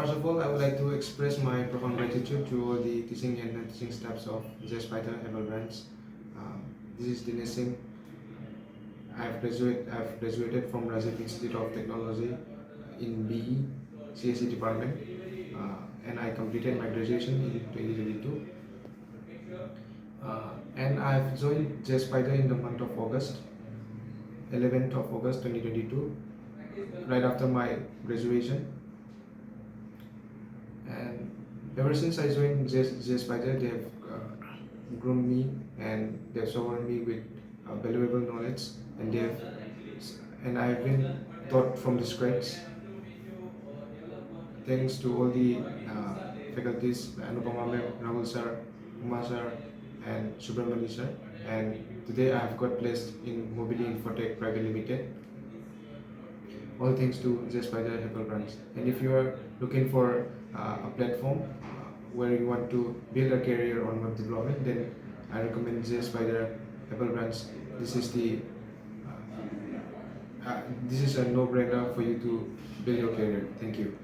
First of all, I would like to express my profound gratitude to all the teaching and non-teaching staffs of JSpiders Hebbal Branch. This is DINESH. I've graduated from Rajiv Institute of Technology in BE CSE department, and I completed my graduation in 2022. And I've joined JSpiders in the month of August, 11th of August 2022, right after my graduation. And ever since I joined JSpiders, they have groomed me and they've showered me with valuable knowledge, and I've been taught from the scratch. Thanks to all the faculties, Anupama ma'am, Rahul sir, Uma sir, and Subramani sir. And today I have got placed in Mobili Infotech Private Limited. All thanks to JSpiders Hebbal Branch. And if you are looking for a platform where you want to build a career on web development, then I recommend JSpiders Hebbal Branch. This is this is a no-brainer for you to build your career. Thank you.